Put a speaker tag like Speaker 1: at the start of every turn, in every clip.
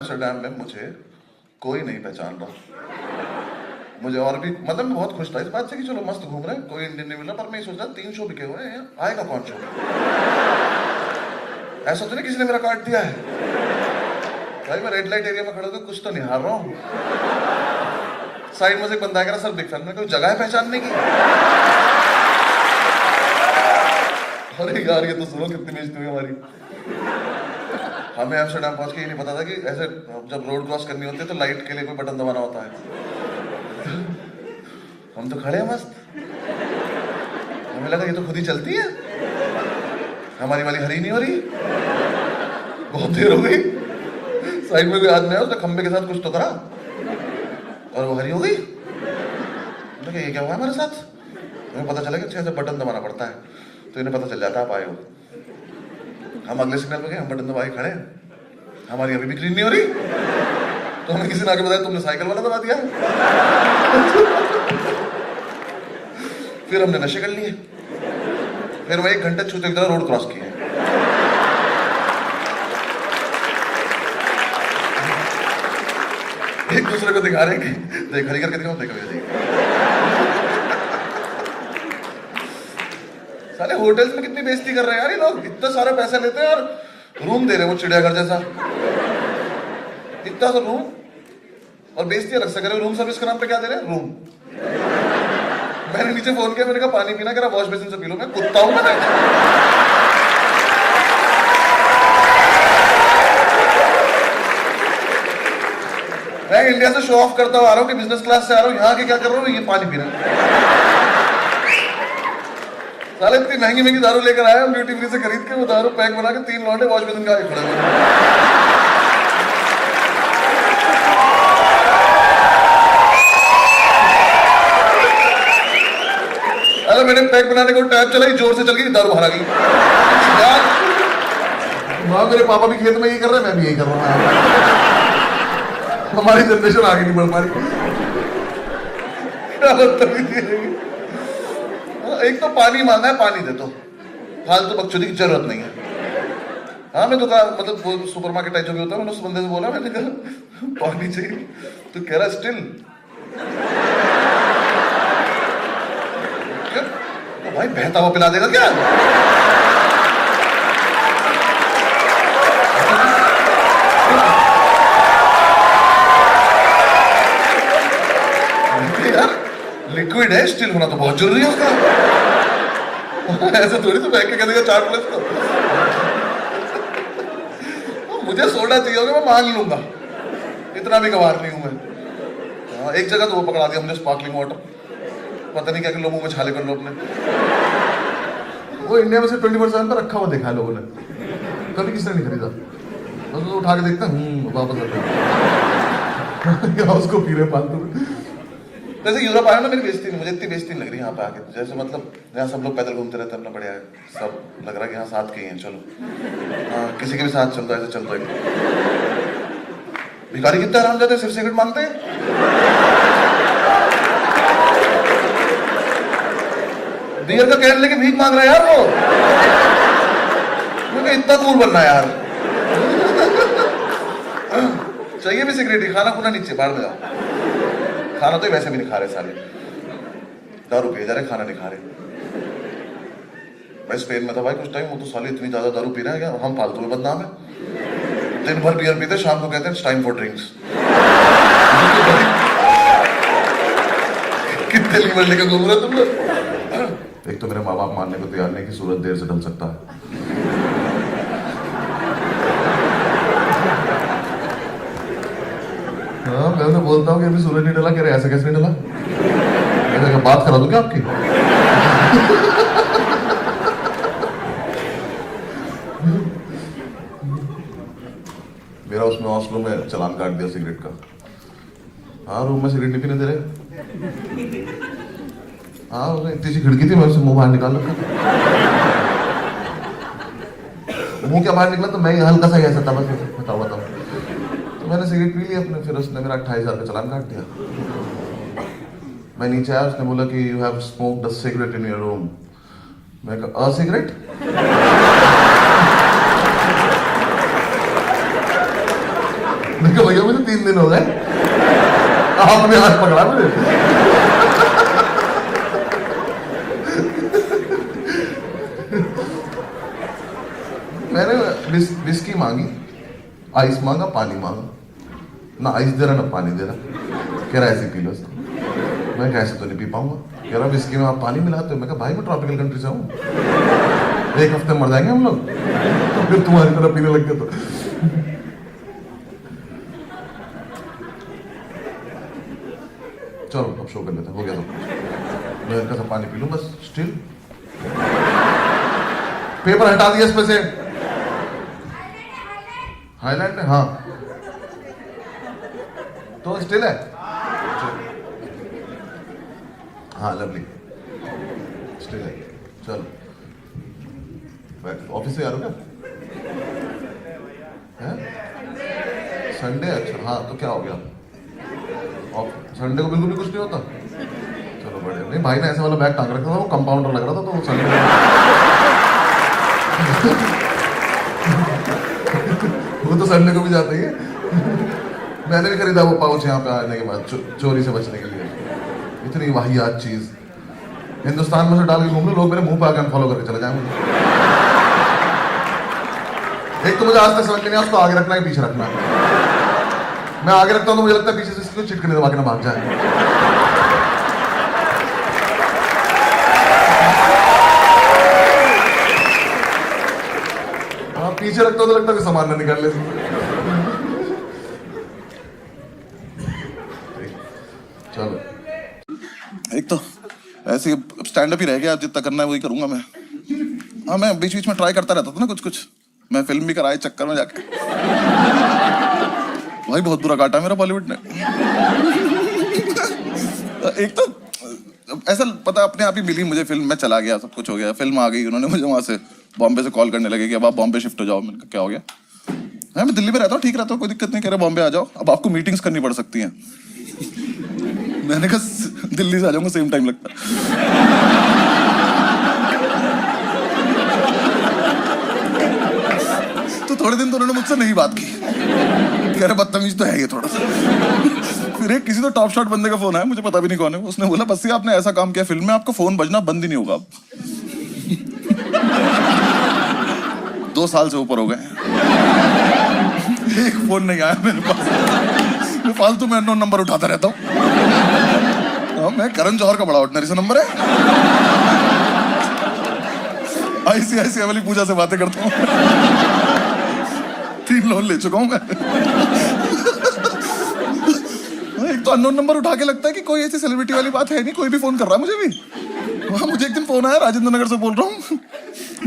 Speaker 1: Amsterdam में मुझे कोई नहीं पहचान रहा। मुझे और भी मतलब मैं बहुत खुश था इस बात से कि चलो मस्त घूम रहे हैं, कोई इंडियन नहीं मिला, पर मैं ये सोच रहा 3 शो बिके हुए हैं, आएगा कौन शो? ऐसा तो नहीं किसी ने मेरा काट दिया है भाई। मैं रेड लाइट एरिया में खड़ा हूँ, कुछ तो निहार रहा हूँ। साइड में से एक बंदा है, सर बिग फैन, में कोई जगह है पहचानने की? अरे यार ये तो सुनो कितनी बेइज्जती हुई हमारी। हमें एम्स्टर्डम पहुंच के ये नहीं पता था कि ऐसे जब रोड क्रॉस करनी होती है तो लाइट के लिए कोई बटन दबाना होता है। हम तो खड़े हैं मस्त, हमें लगा ये तो खुद ही चलती है, हमारी वाली हरी नहीं हो रही। बहुत देर हो गई, साइड में कोई आदमी आया, उसने खंबे के साथ कुछ तो करा और वो हरी हो गई। तो ये क्या हुआ हमारे साथ? हमें पता चला कि अच्छे से बटन दबाना पड़ता है, तो इन्हें पता चल जाता है आप आए हो। हम अगले सिग्नल पे गए, हम बटन दबाए खड़े, हमारी अभी भी ग्रीन नहीं हो रही। तो हमें किसी ने आके बताया तुमने साइकिल वाला दबा दिया। फिर हमने नशे कर लिए, फिर वह 1 घंटे छूते तरह रोड क्रॉस किए। एक दूसरे को दिखा रहे कि देख हरी करके दिखाओ, देखो ये देख। साले होटल्स में कितनी बेइज्जती कर रहे हैं यार ये लोग, इतना सारा पैसा लेते हैं और रूम दे रहे हैं वो चिड़ियाघर जैसा, इतना सा रूम, और बेइज्जती अलग से करे। रूम सर्विस के नाम पे क्या दे रहे हैं? रूम। मैंने नीचे फोन किया, मैंने कहा पानी पीना, कह रहा वॉश बेसिन से पी लो। मैं कुत्ता हूं मैं इंडिया से शो ऑफ करता हुआ आ रहा हूँ कि बिजनेस क्लास से आ रहा हूँ, यहाँ के क्या कर रहा हूँ? ये पानी पीना। साले इतनी महंगी महंगी दारू लेकर आया हम ड्यूटी फ्री से खरीद के, वो दारू पैक बना के 3 लौंडे वॉश बेसिन का आगे खड़े हुए। अरे मैंने पैक बनाने को टैप चलाई, जोर से चल गई, दारू बाहर आ गई। यार माँ मेरे पापा भी खेत में यही कर रहे हैं, मैं भी यही कर रहा हूँ। हमारी जनरेशन आगे नहीं बढ़ पा रही। एक तो पानी मांगा है, पानी दे दो, फालतू बकचोदी की जरूरत नहीं है। हाँ मैं दुकान मतलब वो सुपरमार्केट टाइप जो भी होता है, मैंने उस बंदे से बोला, मैंने कहा पानी चाहिए, तो कह रहा स्टिल। तो भाई बहता हुआ पिला देगा क्या? लिक्विड है, स्टिल होना तो बहुत जरूरी है उसका। ऐसे थोड़ी तो बैठ के कह देगा 4 प्लस को। मुझे सोडा चाहिए होगा, मैं मांग लूंगा, इतना भी गवार नहीं हूं मैं। एक जगह तो वो पकड़ा दिया हमने, स्पार्कलिंग वाटर, पता नहीं क्या कि लोगों में छाले कर लो अपने। वो इंडिया में से 24/7 पर रखा हुआ देखा है लोगों ने, कभी किसी ने नहीं खरीदा, बस उठा के देखता वापस रखा। उसको पी रहे फालतू में। जैसे यूरोप आया ना, मेरी बेइज्जती नहीं, मुझे इतनी बेइज्जती नहीं लग रही यहाँ पे आके। जैसे मतलब यहाँ सब लोग पैदल घूमते रहते हैं अपना, बढ़िया है, सब लग रहा है कि यहाँ साथ के ही हैं, चलो हाँ किसी के भी साथ चल दो, ऐसे चल दो। भिखारी कितना आराम जाते हैं, सिर्फ सिगरेट मांगते हैं। बियर का कैन लेके भीख मांग रहा है यार वो, क्योंकि इतना कूल बनना है यार। चाहिए भी सिगरेट ही, खाना खुना नीचे बाहर में जाओ। खाना तो वैसे भी नहीं खा रहे साले, दारू पिए जा रहे, खाना नहीं खा रहे। भाई स्पेन में था भाई कुछ टाइम, वो तो साले इतनी ज्यादा दारू पी रहे हैं, क्या हम फालतू में बदनाम है। दिन भर बियर पीते, शाम को कहते हैं टाइम फॉर ड्रिंक्स। कितने लीवर लेकर घूम रहे तुम लोग? एक तो मेरे माँ बाप मानने को तैयार नहीं कि सूरज देर से ढल सकता है। हाँ मैं उन्हें बोलता हूँ कि अभी सूरज नहीं डला, कह रहे ऐसे कैसे नहीं डला? मैं बात करा दूं क्या आपकी? मेरा उसमें हॉस्टल में चालान काट दिया सिगरेट का। हाँ रूम में सिगरेट नहीं पीने दे रहे। हाँ उसने इतनी सी खिड़की थी, मैं उसे मुंह बाहर निकाल रखा था। मुंह क्या बाहर निकला तो मैं हल्का सा ऐसा था, बस बताओ बताओ। तो मैंने सिगरेट पी ली अपने, फिर उसने मेरा 28,000 का चालान काट दिया। मैं नीचे आया, उसने बोला कि you have smoked a cigarette in your room. मैं कहा अ सिगरेट? मैं कहा भैया मुझे 3 दिन हो गए, आपने हाथ पकड़ा मुझे। मैंने विस्की मांगी, आइस मांगा, पानी मांगा, ना आइस दे रहा ना पानी दे रहा। कह रहा ऐसे पी लो इसको। मैं कैसे तो नहीं पी पाऊंगा। कह रहा विस्की में आप पानी मिलाते हो। मैं कहा भाई मैं ट्रॉपिकल कंट्री से हूँ, 1 हफ्ते मर जाएंगे हम लोग, तो फिर तुम्हारी तरह पीने लग गए तो। चलो अब शो कर लेते हैं, हो गया सब कुछ। मैं इनका सब पानी पी लूं बस। स्टिल पेपर हटा दिया इसमें से। हाईलाइट है हाँ, तो स्टिल है। हाँ लवली, स्टिल है। चलो ऑफिस से आ रहे हो क्या? संडे? अच्छा हाँ, तो क्या हो गया? संडे को बिल्कुल भी कुछ नहीं होता। चलो बढ़िया। नहीं भाई ने ऐसे वाला बैग टांग रखा था, वो कंपाउंडर लग रहा था, तो वो संडे वो तो संडे को भी जाता ही है। मैंने भी खरीदा वो पाउच यहाँ पे आने के बाद, चोरी से बचने के लिए। इतनी वाहियात चीज हिंदुस्तान में से डाल के घूम लो, लोग मेरे मुंह पे आके अनफॉलो करके चले जाएंगे। एक तो मुझे आज तक समझ में नहीं, उसको आगे रखना है पीछे रखना है। मैं आगे रखता हूँ तो मुझे लगता है पीछे से इसको चिटकने दबा के ना भाग जाए। हाँ पीछे रखता हूँ तो लगता है कि सामान ना निकाल ले। चलो एक तो ऐसे स्टैंड अप ही रह गया, जितना करना है वही करूंगा मैं। हाँ मैं बीच बीच में ट्राई करता रहता था ना कुछ कुछ। मैं फिल्म भी कराए चक्कर में जाके। भाई बहुत बुरा काटा मेरा बॉलीवुड ने। एक तो ऐसा पता अपने आप ही मिली मुझे फिल्म, मैं चला गया, सब कुछ हो गया, फिल्म आ गई, उन्होंने मुझे वहां से बॉम्बे से कॉल करने लगे कि अब आप बॉम्बे शिफ्ट हो जाओ। मैंने कहा क्या हो गया? मैं दिल्ली में रहता हूँ, ठीक रहता हूँ, कोई दिक्कत नहीं। कह रहे बॉम्बे आ जाओ, अब आपको मीटिंग्स करनी पड़ सकती हैं। मैंने कहा दिल्ली से आ जाऊंगा, सेम टाइम लगता है। तो थोड़े दिन तो उन्होंने मुझसे नहीं बात की। कह रहे बदतमीज तो है ये थोड़ा सा। फिर एक किसी तो टॉप शॉट बंदे का फोन आया, मुझे पता भी नहीं कौन है। उसने बोला बस ये आपने ऐसा काम किया फिल्म में, आपका फोन बजना बंद ही नहीं होगा अब। 2 साल से ऊपर हो गए, एक फोन नहीं आया मेरे पास। मैं फालतू में अननोन नंबर उठाता रहता हूँ। मैं करण जौहर का बड़ा ऑर्डिनरी सा नंबर है। ICICI वाली पूजा से बातें करता हूँ। 3 लोन ले चुका हूँ मैं। एक तो अननोन नंबर उठा के लगता है कि कोई ऐसी सेलिब्रिटी वाली बात है नहीं, कोई भी फोन कर रहा है मुझे भी। वहां मुझे एक दिन फोन आया, राजेंद्र नगर से बोल रहा हूँ,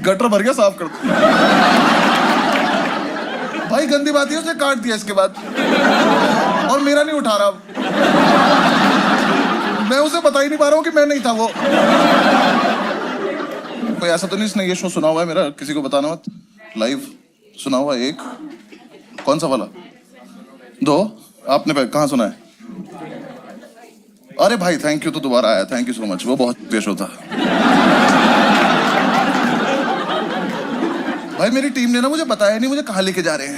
Speaker 1: गटर भर गया, साफ कर दो। भाई गंदी बात है, उसने काट दिया इसके बाद, और मेरा नहीं उठा रहा। मैं उसे बता ही नहीं पा रहा हूँ कि मैं नहीं था वो। कोई ऐसा तो नहीं इसने ये शो सुना हुआ है मेरा, किसी को बताना मत। लाइव सुना हुआ एक, कौन सा वाला? 2 आपने कहाँ सुना है? अरे भाई थैंक यू, तो दोबारा आया, थैंक यू सो मच। वो बहुत पेश होता। भाई मेरी टीम ने ना मुझे बताया नहीं मुझे कहाँ लेके जा रहे हैं।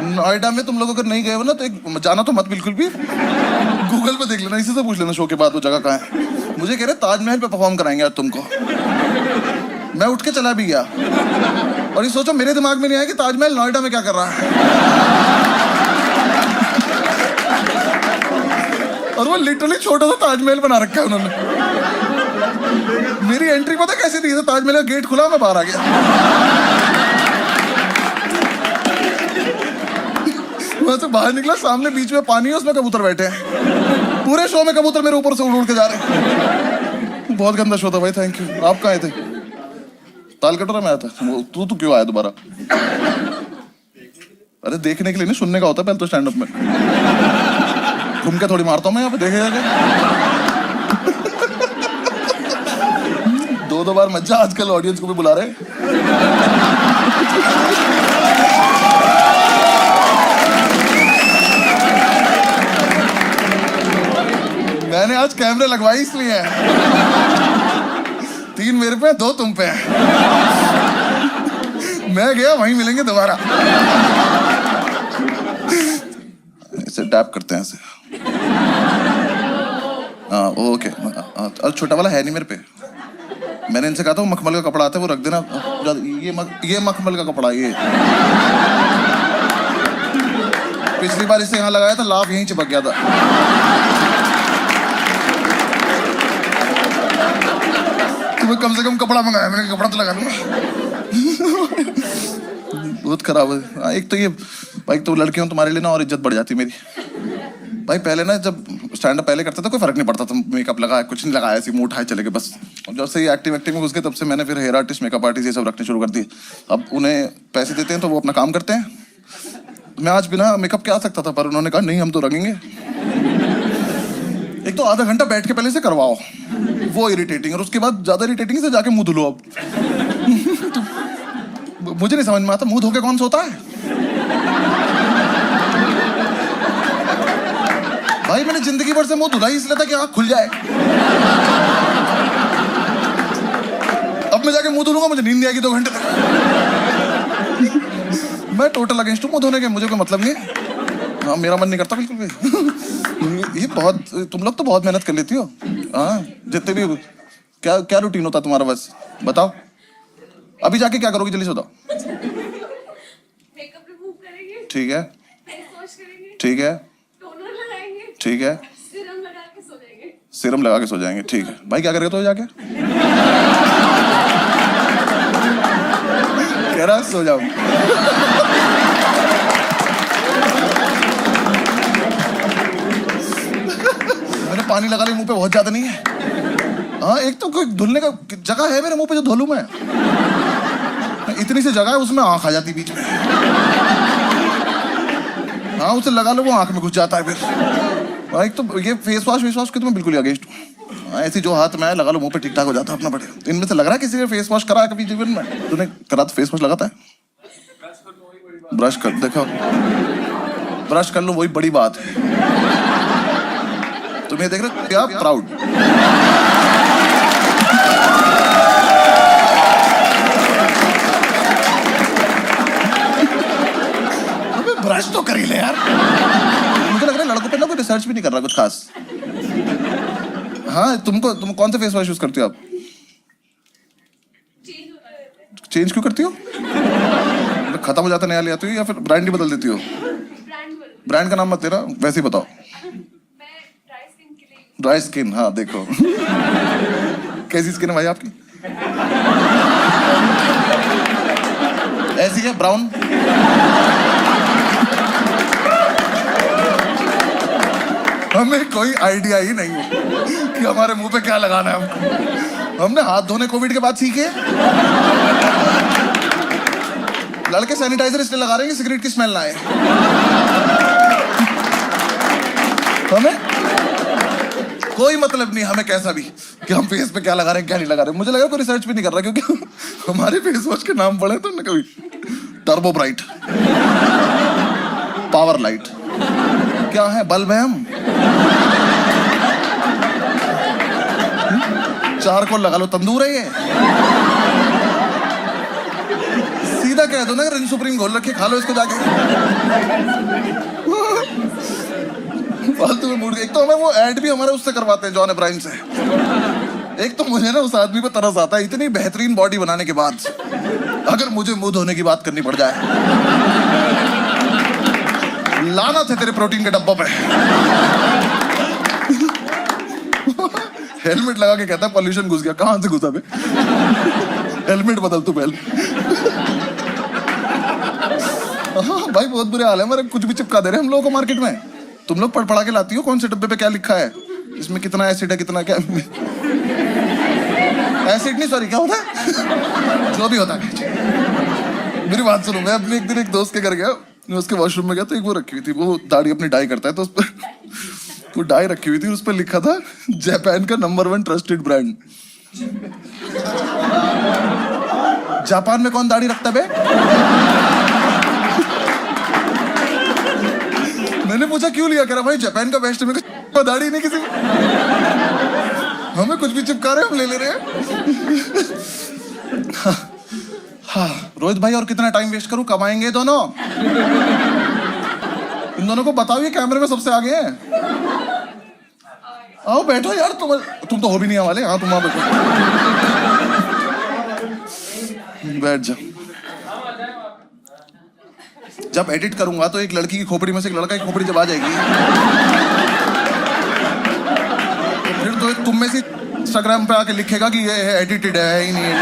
Speaker 1: नोएडा में तुम लोग अगर नहीं गए हो ना तो एक जाना तो मत बिल्कुल भी। गूगल पे देख लेना, इसी से पूछ लेना शो के बाद वो जगह कहाँ है। मुझे कह रहे ताजमहल पे परफॉर्म कराएंगे आज तुमको। मैं उठ के चला भी गया, और ये सोचो मेरे दिमाग में नहीं आया कि ताजमहल नोएडा में क्या कर रहा है। और वो लिटरली छोटा सा ताजमहल बना रखा है उन्होंने। मेरी एंट्री पता कैसे थी? ताजमहल का गेट खुला, मैं बाहर आ गया। वहां से बाहर निकला, सामने बीच में पानी है, उसमें कबूतर बैठे हैं। पूरे शो में कबूतर मेरे ऊपर से उड़ उड़ के जा रहे हैं। बहुत गंदा शो था भाई, थैंक यू। आप कहाँ आए थे? तालकटोरा में आया था। तू क्यों आया दोबारा? अरे देखने के लिए नहीं, सुनने का होता है पहले तो स्टैंड अप में। घूम के थोड़ी मारता हूँ मैं यहाँ पे, देखे जाके। 2 बार मजा, आजकल ऑडियंस को भी बुला रहे। मैंने आज कैमरे लगवाई इसलिए है। 3 मेरे पे, 2 तुम पे हैं। मैं गया, वहीं मिलेंगे दोबारा। ऐसे टैप करते हैं ऐसे। हाँ ओके। और छोटा वाला है नहीं मेरे पे। मैंने इनसे कहा था वो मखमल का कपड़ा आता है वो रख देना। ये मखमल का कपड़ा ये। पिछली बार इसे यहाँ लगाया था, लाभ यहीं चिपक गया था। तुम्हें कम से कम कपड़ा मंगाया, मैंने कपड़ा तो लगा लूंगा। बहुत खराब है। एक तो ये भाई, तो लड़की हूँ तुम्हारे लिए ना और इज्जत बढ़ जाती मेरी भाई। पहले ना जब स्टैंड अप पहले करता था कोई फर्क नहीं पड़ता था, मेकअप लगाया कुछ नहीं लगाया, ऐसे मुंह उठाए चले गए बस। और जब से ये एक्टिव में घुस गए तब से मैंने फिर हेयर आर्टिस्ट, मेकअप आर्टिस्ट ये सब रखने शुरू कर दिए। अब उन्हें पैसे देते हैं तो वो अपना काम करते हैं। मैं आज बिना मेकअप के आ सकता था पर उन्होंने कहा नहीं हम तो रंगेंगे। एक तो आधा घंटा बैठ के पहले से करवाओ, वो इरिटेटिंग, और उसके बाद ज्यादा इरिटेटिंग से जाके मुंह धुलो। अब मुझे नहीं समझ में आता मुंह धोके कौन सोता है भाई। मैंने जिंदगी भर से मुंह धुला ही इसलिए था कि आँख खुल जाए। अब मैं जाके मुंह धुलूंगा मुझे नींद नहीं आएगी 2 घंटे तक। मैं टोटल अगेंस्ट हूँ मुंह धोने के, मुझे कोई मतलब नहीं है। हाँ मेरा मन नहीं करता बिल्कुल भी। ये बहुत, तुम लोग तो बहुत मेहनत कर लेती हो। हाँ जितने भी, क्या क्या रूटीन होता तुम्हारा बस बताओ। अभी जाके क्या करोगी जल्दी से बताओ।
Speaker 2: मेकअप रिमूव करेंगे,
Speaker 1: ठीक है,
Speaker 2: फेस वॉश करेंगे,
Speaker 1: ठीक है,
Speaker 2: टोनर लगाएंगे,
Speaker 1: ठीक है,
Speaker 2: सीरम लगा के सो जाएंगे।
Speaker 1: सीरम लगा के सो जाएंगे, ठीक है। भाई क्या करेगा तो जाके कह रहा सो जाओ। मैंने पानी लगा लिया मुंह पे, बहुत ज्यादा नहीं है। हाँ एक तो कोई धुलने का जगह है मेरे मुंह पे जो धुलूं मैं। इतनी सी जगह है उसमें आंख आ जाती बीच में। हाँ उसे लगा लो वो आंख में घुस जाता है फिर। हाँ एक तो ये फेस वॉश के तो मैं बिल्कुल ही अगेंस्ट हूँ। ऐसी जो हाथ में लगा लो मुंह पे ठीक ठाक हो जाता है अपना बढ़िया। इनमें से लग रहा है किसी ने फेस वॉश करा है कभी जीवन में? तूने करा तो फेस वॉश लगाता है? ब्रश कर देखो, ब्रश कर लो वही बड़ी बात है। तुम ये देख रहे हो क्या प्राउड। ब्रश तो कर ही ले यार। मुझे लग रहा है लड़कों पे ना कोई रिसर्च भी नहीं कर रहा कुछ खास। हाँ तुम कौन सा फेस वॉश यूज करती हो आप? चेंज क्यों करती हो? खत्म हो जाता नया ले आती हो या फिर ब्रांड ही बदल देती हो? ब्रांड का नाम मत लेना, वैसे ही बताओ। ड्राई स्किन, हाँ देखो। कैसी स्किन है भाई आपकी? ऐसी है ब्राउन? हमें कोई आइडिया ही नहीं है कि हमारे मुंह पे क्या लगाना है हमको। हमने हाथ धोने कोविड के बाद सीखे। लड़के सैनिटाइजर इसलिए लगा रहे हैं कि सिगरेट की स्मेल ना आए। हमें कोई मतलब नहीं हमें कैसा भी कि हम फेस पे क्या लगा रहे हैं क्या नहीं लगा रहे। मुझे लगा कोई रिसर्च भी नहीं कर रहा क्योंकि हमारे फेस वॉश के नाम पड़े तो कभी टर्बो ब्राइट, पावर लाइट, क्या है बल्ब है हम। चारकोल लगा लो तंदूर है ये। सीधा कह दो ना रिन सुप्रीम घोल रखे खा लो इसको जाके। फालतू में मूड। एक तो हमें वो ऐड भी हमारे उससे करवाते हैं जॉन अब्राहम से। एक तो मुझे ना उस आदमी पे तरस आता है इतनी बेहतरीन बॉडी बनाने के बाद अगर मुझे मुंह धोने की बात करनी पड़ जाए। लाना थे तेरे प्रोटीन के डब्बों पे। हेलमेट लगा के कहता है पॉल्यूशन घुस गया। कहां से घुसा बे? हेलमेट बदल तू पहले। हाँ भाई बहुत बुरे हाल है हमारे। कुछ भी चिपका दे रहे हम लोगों को मार्केट में। तुम लोग पढ़ा के लाती हो कौन से डब्बे पे क्या लिखा है, इसमें कितना एसिड है कितना क्या। एसिड नहीं सॉरी क्या होता है जो भी होता है। मेरी बात सुनो, मैं अपने एक दिन एक दोस्त के घर गया, मैं उसके वॉशरूम में गया तो एक वो रखी हुई थी, वो दाढ़ी अपनी डाई करता है तो उस पर वो डाई रखी हुई थी, उस पर लिखा था जापान का नंबर 1 ट्रस्टेड ब्रांड। जापान में कौन दाढ़ी रखता बे? मैंने पूछा क्यों लिया, कह रहा भाई जापान का बेस्ट है। मैं दाढ़ी नहीं किसी हमें कुछ भी चिपका रहे हम ले ले रहे हैं। हाँ रोहित भाई और कितना टाइम वेस्ट करूं, कमाएंगे दोनों। दोनों को बताओ ये कैमरे में सबसे आगे हैं। आओ बैठो यार, तुम तो हो भी नहीं वाले। हाँ तुम वहां बैठो, बैठ जाओ। जब एडिट करूंगा तो एक लड़की की खोपड़ी में से एक लड़का की खोपड़ी जब आ जाएगी तो फिर तो तुम में से इंस्टाग्राम पे आके लिखेगा कि ये है एडिटेड है ही नहीं है।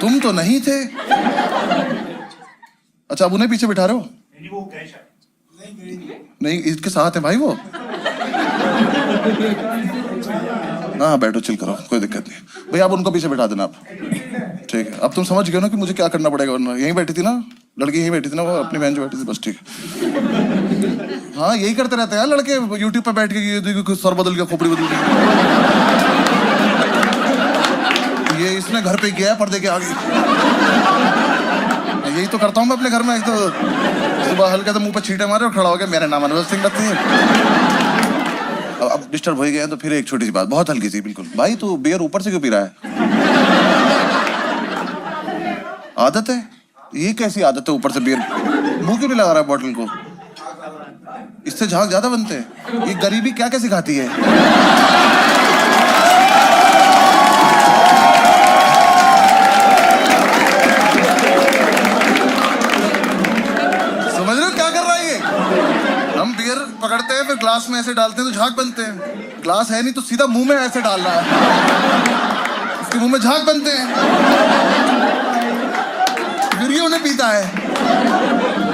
Speaker 1: तुम तो नहीं थे। अच्छा अब उन्हें पीछे बिठा रहे हो? नहीं इसके साथ है भाई वो। हाँ बैठो, चिल करो, कोई दिक्कत नहीं भैया। आप उनको पीछे बिठा देना आप, ठीक है। अब तुम समझ गए ना कि मुझे क्या करना पड़ेगा। वरना यहीं बैठी थी ना लड़की, यहीं बैठी थी ना वो, अपनी बहन जो बैठी थी, बस ठीक है। हाँ यही करते रहते हैं लड़के, यूट्यूब पे बैठ के ये सर बदल गया, खोपड़ी बदल गई, ये इसने घर पे किया है पर्दे के आगे। यही तो करता हूँ मैं अपने घर में। एक तो सुबह हल्के से मुंह पे छींटे मारे और खड़ा हो गया, मेरा नाम अनवर सिंह रखती है। अब डिस्टर्ब हो गया तो फिर एक छोटी सी बात, बहुत हल्की सी बिल्कुल। भाई तू बियर ऊपर से क्यों पी रहा है? आदत है? ये कैसी आदत है ऊपर से बियर? मुंह क्यों नहीं लगा रहा है बॉटल को? इससे झाग ज्यादा बनते हैं। ये गरीबी क्या क्या सिखाती है? समझ रहे हो क्या कर रहा है ये? हम बियर पकड़ते हैं, फिर ग्लास में ऐसे डालते हैं तो झाग बनते हैं। ग्लास है नहीं तो सीधा मुंह में ऐसे डाल रहा है, उसके मुंह में झाग बनते हैं, फिर ये उन्हें पीता है।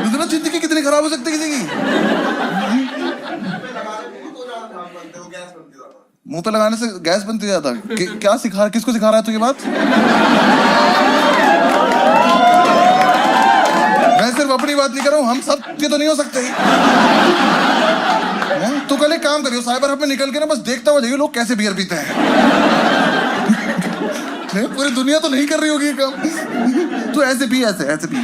Speaker 1: इतना जिंदगी कितनी खराब हो सकती है किसी की। मुंह पे लगाने से गैस बनती ज्यादा। क्या सिखा, किसको सिखा रहा है तू ये बात? मैं सिर्फ अपनी बात नहीं कर रहा हूँ, हम सब के तो नहीं हो सकते। तो कल एक काम करियो, साइबर हब में निकल के ना बस देखता हुआ जाइए लोग कैसे बियर पीते हैं। पूरी दुनिया तो नहीं कर रही होगी ये काम। तू ऐसे पी, ऐसे ऐसे पी।